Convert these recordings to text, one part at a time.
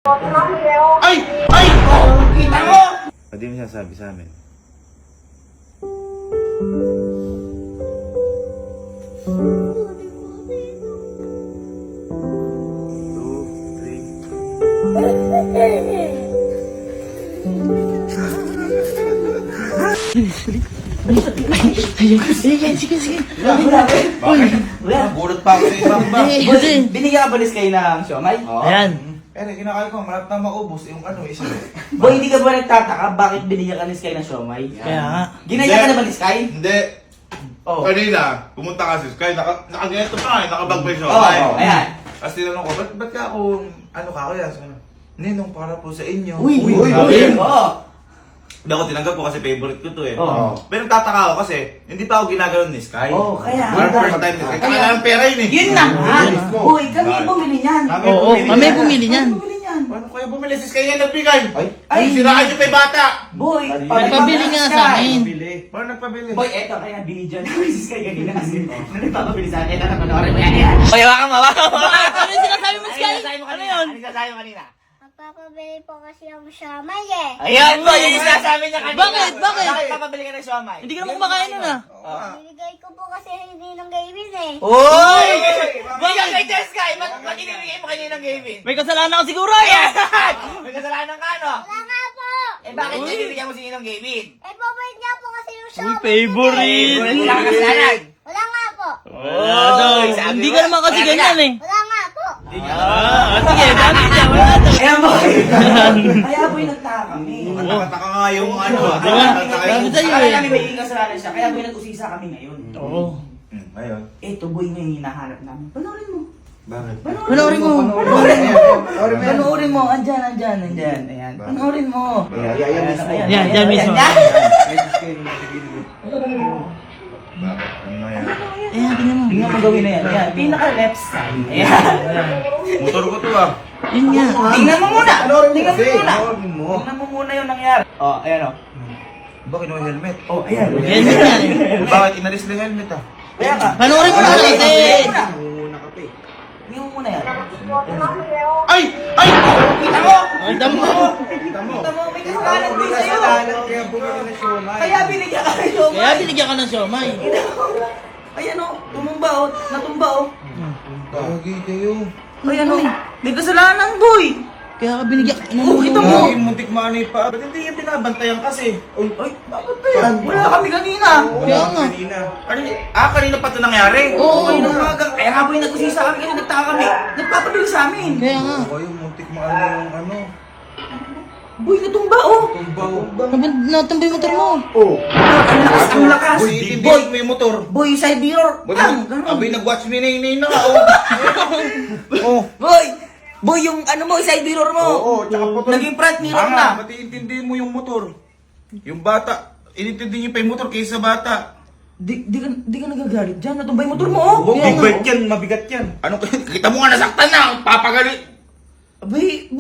Ay! Ay! Kita mo! Pwede mo sinasabi sa amin. Sige. Gulat pa ako sa ibang ba? Binigyan ka ba ni Sky ng siomay? Ayan. Pero kinakain ko, malap na maubos yung ano, isa. Boy, hindi ka ba nagtataka bakit binigyan ka ni Sky ng siomay? Kaya nga. Ginaya ka na ba ni Sky? Hindi. Oo. Kanina, pumunta ka si Sky, nakaganito pa nga, nakabag pa yung show. Oo, ayan. Tapos tinanong ko, ba't ka ako, ano ka ako yan? Sabi ko, Ninong, para po sa inyo. Uy! Oo. Hindi ako tinanggap ko kasi favorite ko to eh. Oo. Pero nagtataka ako kasi, hindi pa ako ginagano'n ni Sky. Oo, kaya. First time ni Sky. Kaya ng pera yun eh. Yun na nga! Boy, kami bumili niyan. Oo, kami bumili niyan. Kami bumili niyan. Paano kaya bumili si Sky yan nagbigay? Ay, Siraan niyo pa yung bata! Boy, Nagpabili nga sa akin. Paano nagpabili? Boy, eto, kaya binidyan namin si Sky kanina kasi nagpapabili sa akin. Eto, napanoorin mo yan. Oy, hawakan mo. Ano yung sinasabi mo, Sky? Ano yun? Ano sinasabi mo kanina? Magpapabili po kasi ako siomay eh. Ayan po, yung sinasabi niya kanina. Bakit? Bakit papabili ka ng siomay? Hindi ka naman kumakain nun ah. Binigay ko po kasi hindi ng gaming eh. Uy! Bigyan kay Sky! Ba't inibigay mo kanina ng gaming? May kasalanan ka siguro eh. May kasalanan ka, no? Wala nga po! Eh, bakit binibigyan mo si Ninong gaming? Eh, babait niya po kasi yung Uy, siomay. favorite. Wala ka kasalanan. Wala nga po. Ano? Hindi ka naman kasi ganyan eh. Wala nga po. Sige, dami niya. Wala to. Ayan po. Kaya po yung nagtaka kami. Nakataka nga yung ano. Sabi sa'yo Kaya eh. namin may kasalanan siya. Kaya po yung nag-usisa kami ngayon. Oo. Ayun. Eto, boy, ngayon yung hinahanap namin. Panoorin mo. Bakit? Panoorin mo. Panoorin mo. Andyan. Ayan. Panoorin mo. Yan, dyan mismo. Bakit? Ano na yan? Ayan, tingnan mo. Tingnan mo gawin na yan. Ayan, pinaka-left side. Ayan. Motor ko to ah. Yun nga. Tingnan mo muna. Tingnan mo muna. Panoorin mo. Tingnan mo muna yung nangyari. Oh, ayan o. Bakit may helmet? Oh, ayan. Yan yan eh. Bakit inalis na yung helmet ah? Kaya ka. Panoorin mo na kasi. Nangunguna ka pa eh. Tingnan mo muna yan. Ay! Ay! Kita mo! Ay, damo. Kita mo. Kita mo, may kasalanan din sa'yo. Kaya bumili na siomay. Kaya binigyan ka ng siomay. Kaya binigyan ka ng siomay. Ayan o, tumumba o, natumba o. Gagi kayo. Ayan o, may kasalanan boy. Kaya ka binigyan. Oh, kita mo. Gagi, muntik manay pa. Ba't hindi yung binabantayan kasi? Ay, bakit ba yan? Wala kami kanina. Kaya nga. Kanina. Ano yun? Kanina pa ito nangyari? Oo. Ay, namagang. Kaya nga po yung nag-usisa kami kasi nagtaka kami. Nagpapabili sa amin. Kaya nga. Kayo, muntik maano yung ano. Boy, natumba o. Tumbaw. Natambay motor mo. Ang lakas. Boy, itindihan mo yung motor. Boy, side mirror. Bang, ganun. Abay, nag-watch me na ka. Oh. Boy, yung ano mo, side mirror mo. Oo, tsaka motor. Naging front mirror na. Pati intindihin mo yung motor. Yung bata. Inintindi niyo pa yung motor kaysa bata. Di ka nagagalit dyan. Natumba yung motor mo, oh. Mabigat yan, mabigat yan. Ano kita mo nga nasaktan na, papagalit. Boy!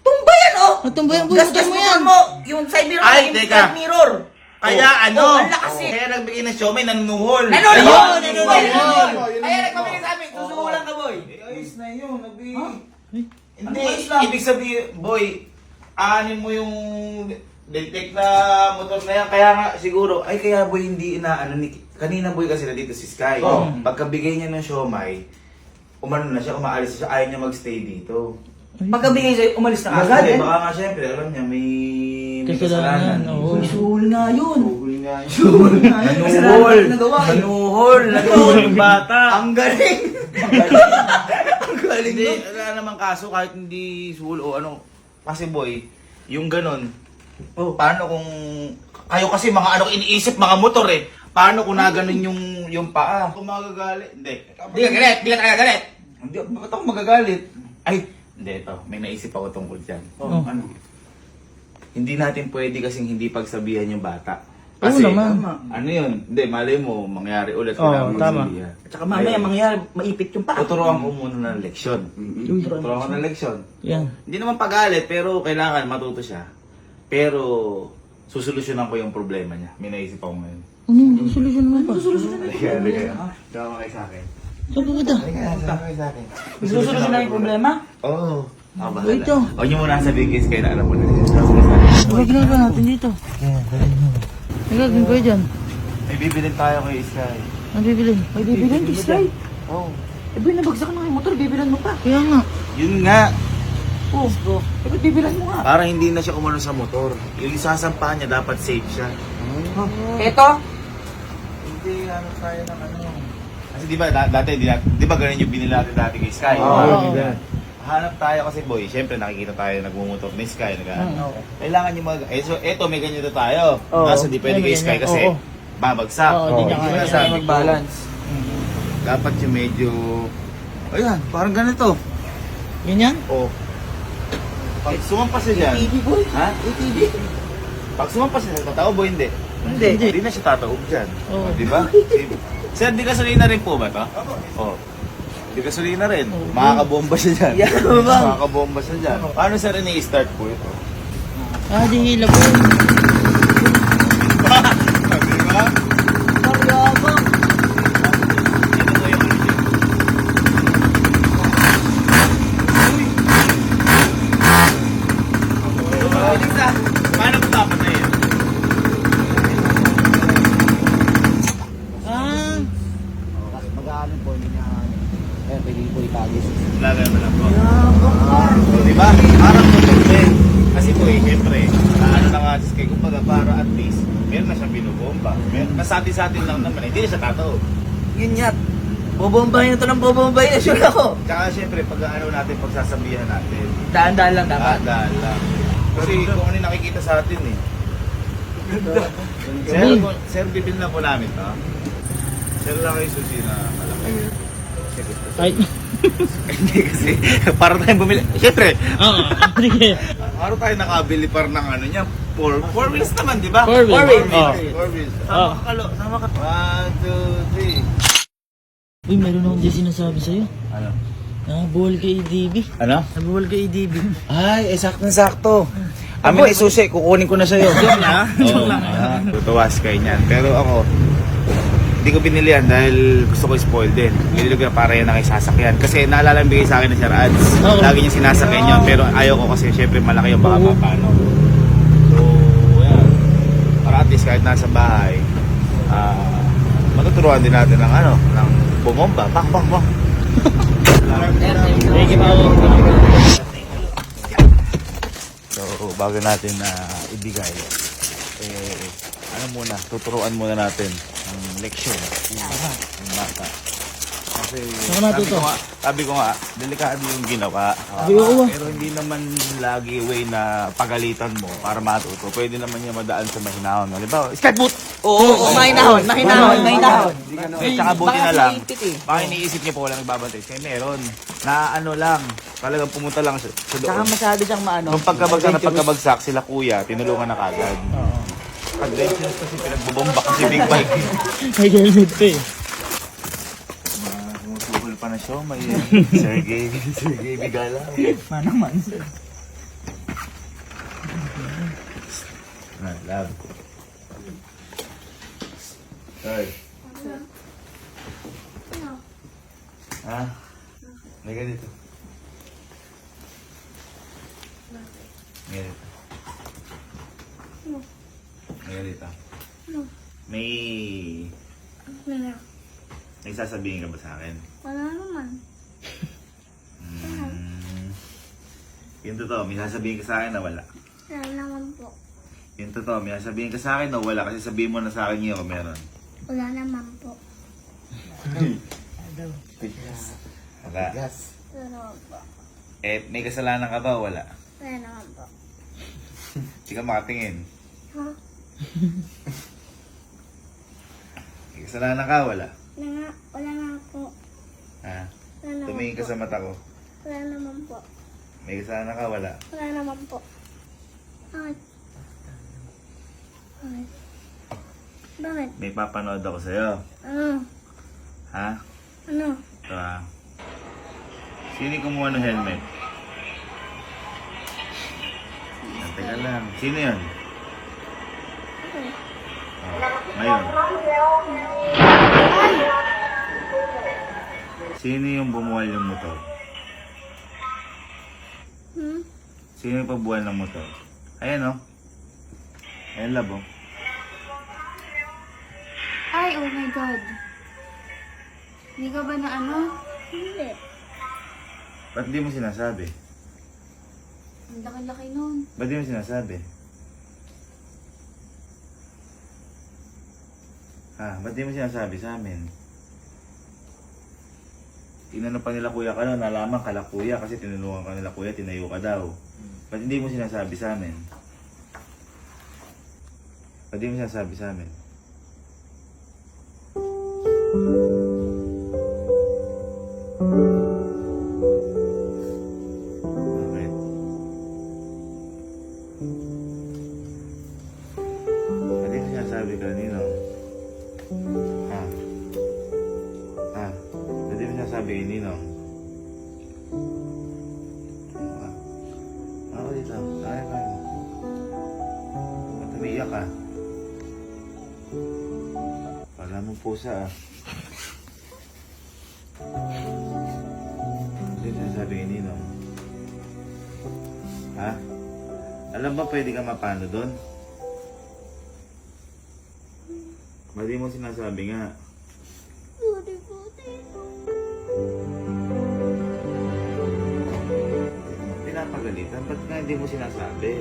Tumba yan, oh! Natambay ang Gas-gas motor mo motor yan. mo! Yung side mirror, Ay, naging teka. front mirror. Kaya ano? ang lakas eh. Kaya nagbigay ng siomay, nanunuhol. Nanunuhol! Nanunuhol! Kaya nagpabili sa amin, susuhulan ka, boy. Ayos na yun, Hindi, Ano ayos lang? ibig sabihin, boy, aanin mo yung detect na motor na yan. Kaya nga, siguro, ay kaya boy, hindi inaano ni... Kanina boy kasi nandito si Sky. Pagkabigay niya ng siomay, umano na siya, umaalis siya, ayaw niya magstay dito. Pagkabigay sa'yo, umalis na agad. Kasi baka nga syempre, alam niya, may Kasalanan, oo. Uy, suhul nga yun. Suhul nga yun. Suhul nga yun. Nanuhol! Nagawa eh. Nanuhol yung bata! Ang galing! Ang galing Hindi, wala namang kaso kahit hindi suhol o ano. Kasi boy, yung ganon, paano kung... Kayo kasi mga ano iniisip, mga motor eh. Paano kung naganon yung paa? Kung magagalit, hindi. Di ka galit, di ka talaga galit. Hindi, bakit ako magagalit? Ay, hindi ito. May naisip ako tungkol dyan. Ano? Hindi natin pwede kasing hindi pagsabihan yung bata. Kasi, Oo naman. ano yun? Hindi, malay mo, mangyari ulit. Oo, kailangan tama. magsabihan. At saka mamaya mangyari, maipit yung paa. Tuturuan ko muna ng leksyon. Tuturuan ko ng leksyon. Yan. Hindi naman pagalit, pero kailangan matuto siya. Pero, susolusyonan ko yung problema niya. May naisip ako ngayon. Ano? Solusyon naman pa. Halika. Tama kayo sa akin. Sabi ko ito. Halika sa akin. Susunod na yung problema? Oo. Ako bahala. Wait, oh. Huwag niyo muna sabihin guys, kayo na alam mo na. Ano ba ginagawa natin dito? Ano gagawin ko dyan? May bibilin tayo kay Sky. Ano bibilin? May bibilan, Sky. Oo. Eh, boy, nabagsak na yung motor, bibilan mo pa. Kaya nga. Yun nga. Oh, eh, ba't bibilan mo nga? Para hindi na siya kumano sa motor. Yung isasampahan niya, dapat safe siya. Eto? Hindi, ano tayo ng ano. Kasi di ba, dati, di ba ganun yung binili natin dati kay Sky? Oo. Hanap tayo kasi boy, syempre nakikita tayo nagmumotor ni Sky. Kailangan yung so eto may ganyan tayo. Oo. Kaso di pwede kay Sky kasi Oo. babagsak. Oo, di niya Yun kaya. ang sabi ko. Mag-balance. Dapat yung medyo, ayan, parang ganito. Ganyan? O, pag sumampas siya dyan, ATV, boy. ha? ATV. Pag sumampas siya, tataob o hindi? Hindi. Hindi na siya tataob dyan. Oo. Di ba? Sir, di gasolina rin po ba to? Oo. Di gasolina rin. Makakabomba siya dyan. Yeah, bang. Makakabomba siya dyan. Paano sir ini-start po ito? Ah, di hila po. Di ba? Maryabang. Ito po yung origin. Paano ko dapat na yun? Ah, Mag-aanong po niya. Eh, pwede po itagis. Lagay mo lang po. So, di ba? Parang maganda. Kasi po eh, siyempre, ano na nga si Sky, kumbaga para at least, meron na siyang binubomba. Masati-satin lang naman, hindi na siya tataob. Yun nga. Bobombahin na to ng bobombahin. Sure ako. Tsaka siyempre, pag ano natin, pagsasabihan natin, Daan-daan lang dapat. daan lang. Kasi kung ano yung nakikita sa atin eh. Sir, bibili na po namin to. Sir lang kayo susi na malaki. ay. Hindi kasi, para tayong bumili. Siyempre, Oo, sige. para tayo nakabili par ng ano niya. Four wheels naman, di ba? Four wheels. Four wheels. Oh. Four wheels. Oh. Sama ka. 1, 2, 3. Uy, meron akong di sinasabi sa'yo. Ano? Nabuhol kay EDB. Ano? Nabuhol kay EDB. Ay, sakto-sakto. Amin ay susi, kukunin ko na sa'yo. Joke na? Joke lang. Tutuwas kayo niyan. Pero ako, hindi ko binili yan dahil gusto ko spoil din. Binili ko yan para yan ang isasakyan. Kasi naalala yung bigay sa akin na Sir Ads. Oo. Lagi niya sinasakyan yun. Pero ayaw ko kasi syempre malaki yung baka mapano. So, yan. Para at least kahit nasa bahay, matuturuan din natin ng ano, ng bumomba. Bang, bang, bang. Thank you, Pao. So, bago natin ibigay, ano muna, tuturuan muna natin ang leksyon ng bata. Kasi Saan ka natuto? sabi ko nga, delikado yung ginawa. Sabi ko, Pero hindi naman lagi way na pagalitan mo para matuto. Pwede naman niya madaan sa mahinahon. Halimbawa, skateboot! Oo, mahinahon. Mahinahon. Tsaka buti na lang. Maipit eh. Baka iniisip niya po walang nagbabantay. Kaya meron. Na ano lang, talagang pumunta lang siya sa Tsaka doon. masyado siyang maano. Nung pagkabagsak sila kuya, tinulungan na kagad. Adventures kasi pinagbubomba kasi big bike. May helmet pa eh. Sumutukol pa na siya, may Sergey Bigala. Manaman. Love. Ay. Ha? May ganito. May ganito. May ganito. May... May sasabihin ka ba sa akin? Wala naman. Yung totoo, may sasabihin ka sa akin na wala. Wala naman po. Yung totoo, may sasabihin ka sa akin na wala kasi sabihin mo na sa akin ngayon kung meron. Wala naman po. Wala. Pero po. Eh, may kasalanan ka ba o wala? Wala naman po. Hindi ka makatingin. Ha? May kasalanan ka, wala. Wala nga po. Ha? Wala naman Tumingin ka po. sa mata ko. Wala naman po. May kasalanan ka, wala. Wala naman po. Bakit? Bakit? Bakit? May papanood ako sa'yo. Ano? Ha? Ano? Ito ha. Sino yung kumuha ng helmet? Teka lang. Sino yun? Oh, ngayon. Sino yung bumuwal yung motor? Sino yung pabuhan ng motor? Ayan o. Ayan labo. Ay, oh my God. Hindi ka ba na ano? Hindi. Ba't di mo sinasabi? Ang laki-laki nun. Ba't di mo sinasabi? Ba't di mo sinasabi sa amin? Tinanong pa nila kuya ka na, nalaman kala kuya kasi tinulungan ka nila kuya, tinayo ka daw. Ba't hindi mo sinasabi sa amin? Ba't di mo sinasabi sa amin? Bakit? Ba't di mo sinasabi kanino? Ba't di mo sinasabi kay Ninong? Ako dito. Kaya ka. Ba't umiiyak ka? Wala mong pusa ah. Hindi sinasabi kay Ninong. Ha? Alam ba pwede ka mapano doon? Ba't di mo sinasabi nga? Sorry po, Tito. Pinapagalitan? Ba't nga hindi mo sinasabi?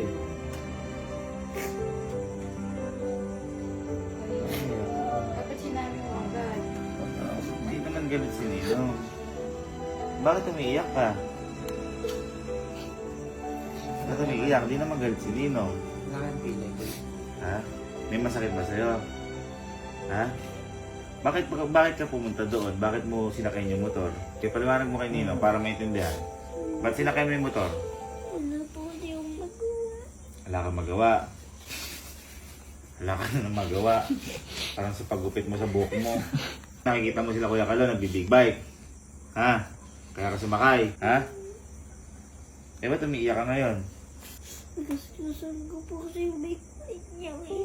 Dapat sinabi mo agad. Hindi naman galit si Ninong. Bakit umiiyak ka? Bakit umiiyak? Di naman galit si Ninong. Ha? May masakit ba sa'yo? Ha? Bakit ka pumunta doon? Bakit mo sinakay yung motor? Kaya paliwanag mo kay Ninong para maintindihan. Ba't sinakay mo yung motor? Wala po yung magawa. Wala kang magawa. Wala ka na magawa. Parang sa paggupit mo sa buhok mo. Nakikita mo sila Kuya Kalo, nagbi-big bike. Ha? Kaya ka sumakay. Ha? Eh, ba't umiiyak ka ngayon? Gustusan ko po kasi yung big niya eh.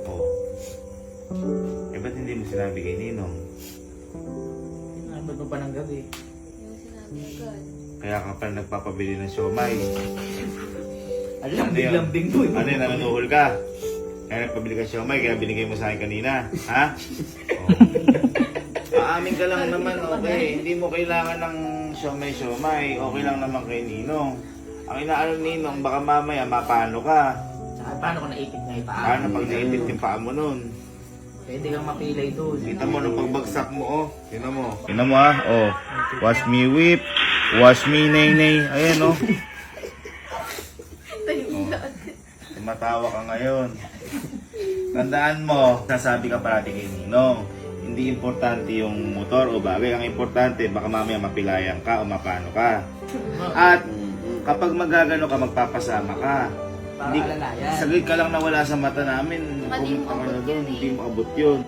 Oo. Eh, ba't hindi mo sinabi kay Ninong? Nabot mo pa ng gabi. Yung sinabi agad. Kaya ka pa nagpapabili ng siomay. Alam, Ano yun? lambing mo eh. Ano yun, nanunuhol ka? Kaya nagpabili ka siomay, kaya binigay mo sa akin kanina. Ha? Oo. Aamin ka lang naman, okay. Hindi mo kailangan ng siomay. Okay lang naman kay Ninong. Ang inaano Ninong, baka mamaya mapano ka. Tsaka paano kung naipit nga ipaan? Paano pag naipit yung paa mo nun? Pwede kang mapilay doon. Kita mo nung pagbagsak mo, oh. Tingnan mo. Tingnan mo, ah. Oh. Wash me whip. Wash me nay-nay. Ayan, oh. Tumatawa ka ngayon. Tandaan mo, sasabi ka parati kay Ninong. Hindi importante yung motor o bagay. Ang importante, baka mamaya mapilayan ka o mapano ka. At kapag magagano ka, magpapasama ka. Para alalayan. Saglit ka lang nawala sa mata namin. Mali mo Pumunta ka na abot doon. yun eh. Hindi mo abot yun.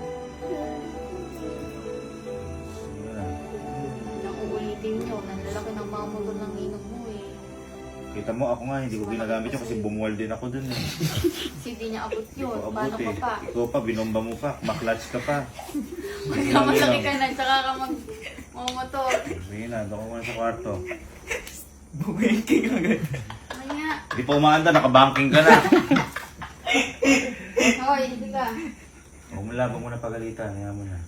Nakuulitin nyo. Nanlalaki ng mga motor ng inom mo eh. Kita mo, ako nga, hindi ko ginagamit yun kasi bumuwal din ako dun. Eh. Kasi di niya abot Hindi yun. ko abot Paano ka eh. pa? Ikaw pa, binomba mo pa. Maklats ka pa. Magkamalaki ka na, tsaka ka mag-motor. Sige na, doon ko muna sa kwarto. Bumingking agad. Ano nga? Hindi pa umaanda, nakabanking ka na. Hoy, hindi ka. Huwag mo na pagalitan, kaya mo na.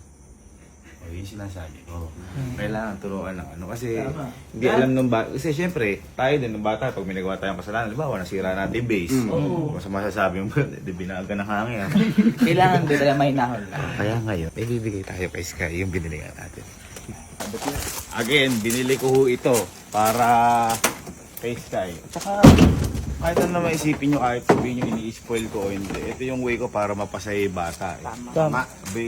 O, yun sinasabi ko. Kailangan turuan ng ano. Kasi Tama. hindi alam nung bata. Kasi syempre, tayo din nung bata, pag may nagawa tayong kasalanan, di ba, nasira natin yung base. Oo. Kasi masasabi mo, di binaga ng hangin. Kailangan din talaga may nahol na. Kaya ngayon, may bibigay tayo kay Sky, yung binili nga natin. Again, binili ko ho ito para kay Sky. Tsaka, kahit ano naman isipin nyo, kahit sabihin nyo ini-spoil ko o hindi, ito yung way ko para mapasaya yung bata. Eh. Tama. Sabi,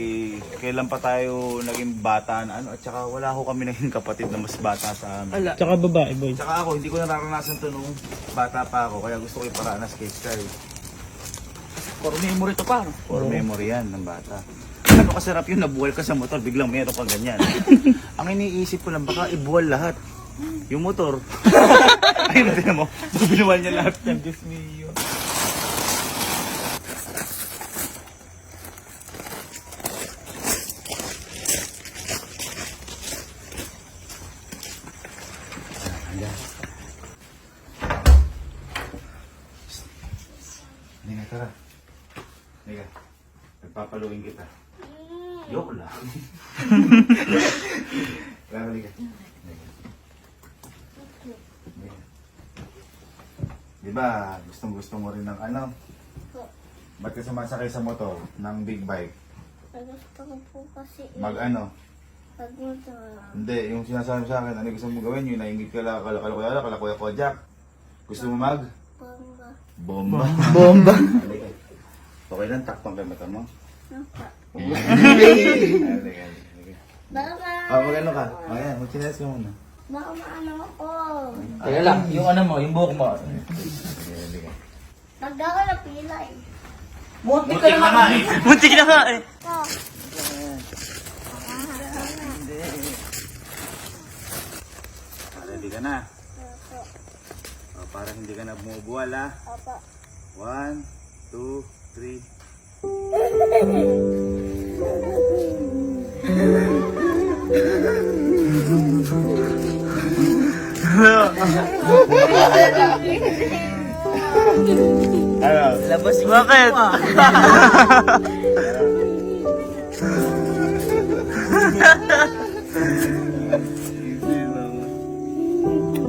kailan pa tayo naging bata na ano, at saka wala ho kami naging kapatid na mas bata sa amin. Tsaka babae, boy. Tsaka ako, hindi ko nararanasan to nung bata pa ako, kaya gusto ko iparanas kay Sky. For memory to pa. For memory yan ng bata. Ano kasarap yun, nabuwal ka sa motor, biglang meron kang ganyan. Ang iniisip ko lang, baka ibuwal lahat. Yung motor. Ayun, tingnan mo, binuwal niya lahat yan. Diyos mio. Tara. Halika. Nagpapaluin kita. Joke lang. Tara, halika. Diba, gustong-gusto mo rin ng ano? Ba't ka sumasakay sa motor ng big bike? Gusto ko po kasi Mag-ano? pag-motor. Hindi, yung sinasabi sa akin, ano gusto mo gawin? Yung naingit ka lang, kala Kojak. Gusto mo mag? Bomba. Bomba. Bomba. Halika. Okay lang, takpan kayo mata mo. Napa. Halika. Baka, Mag-ano ka? Ayan, mag-chinelas ka muna. baka maano ako. Teka lang, yung ano mo, yung buhok mo. Halika. Pag ako napilay. Muntik ka na nga eh. Muntik na nga eh. Oh. Ready ka na? O, para hindi ka na bumubuwal ha. Apa. 1, 2, 3. Ano? Labas bakit?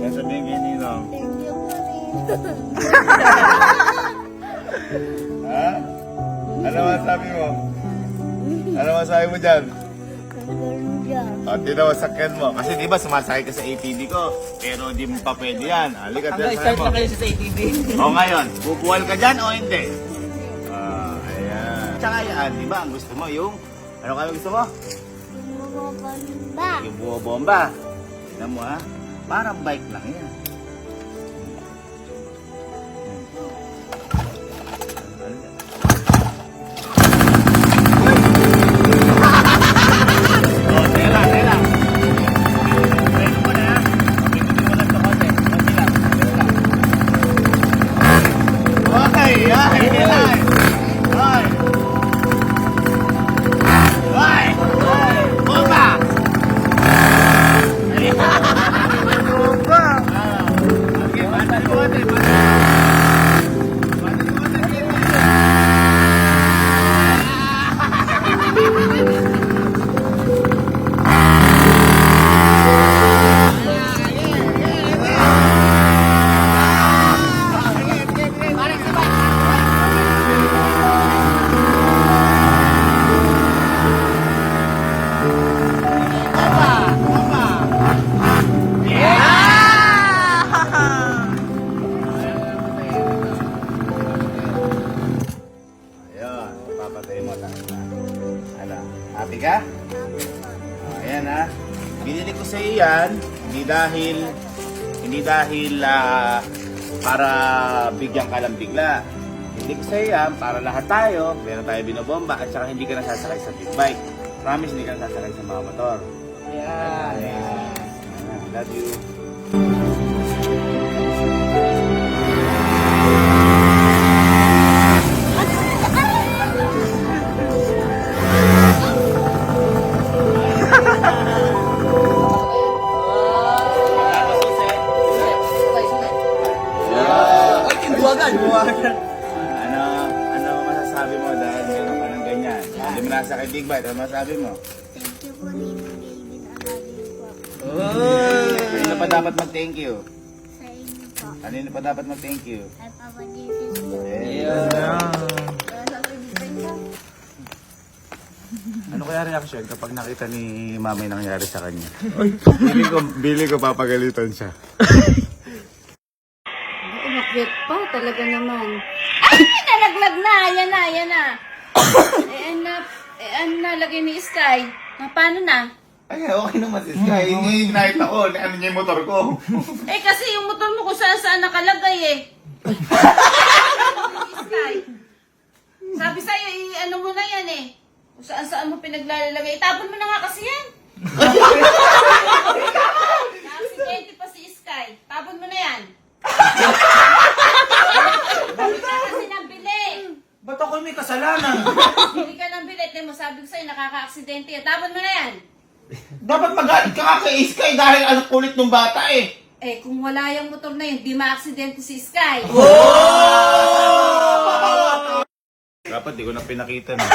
Sabihin kay Ninong. Thank you po rin. Ha? Ano masabi mo? Ano masabi mo dyan? Ganun dyan. O, tinawasakyan mo. Kasi di ba sumasakay ka sa ATV ko, pero di mo pa pwede yan. Halika, Hanggang tira start mo. na kayo sa ATV. O ngayon, bubuwal ka dyan o hindi? Ayan. Tsaka yan, di ba ang gusto mo yung, ano kaya gusto mo? Bumabamba. Yung buwabomba. Tignan mo ha, parang bike lang yan. Oh, tela. Break mo na ha. Pagkikitin mo lang sa konti. Konti lang. Okay, ay. Bomba! Okay, bata ni konti. Ayun, papatay mo lang. Ano, happy ka? Ayan ha. Binili ko sa iyo yan, hindi dahil para bigyan ka lang bigla. Hindi ko sa iyo yan, para lahat tayo, meron tayo binobomba at saka hindi ka nasasakay sa big bike. Promise, hindi ka nasasakay sa mga motor. Yan. Ayan. Love you. Ano masasabi mo dahil meron ka ng ganyan? Hindi mo nasa kay Big Bite, ano masasabi mo? Thank you po rin. David. I love you po. Kanino pa dapat mag-thank you? Sa inyo po. Kanino pa dapat mag-thank you? Ay, Papa Jesus po. Ano kaya reaction kapag nakita ni mama yung nangyari sa kanya? Bili ko papagalitan siya. Umakyat pa, talaga naman. Ay! Nalaglag na! Yan na! Nalagay ni Sky. Paano na? Ay, okay naman si Sky. Yung nakita ko, ano niya yung motor ko. Eh kasi yung motor mo kung saan nakalagay eh. Sky. Sabi sa'yo, ano mo na yan eh. Kung saan mo pinaglalagay. Itapon mo na nga kasi yan. Aksidente pa si Sky. Tapon mo na yan. Bili ka kasi ng bili. Ba't ako may kasalanan? Bili ka ng bili. Tignan mo, sabi ko sa'yo, nakaka-aksidente yan. Tapon mo na yan. Dapat magalit ka kay Sky dahil ang kulit ng bata eh. Eh, kung wala yung motor na yun, di ma-aksidente si Sky. Oh! Dapat di ko na pinakita na.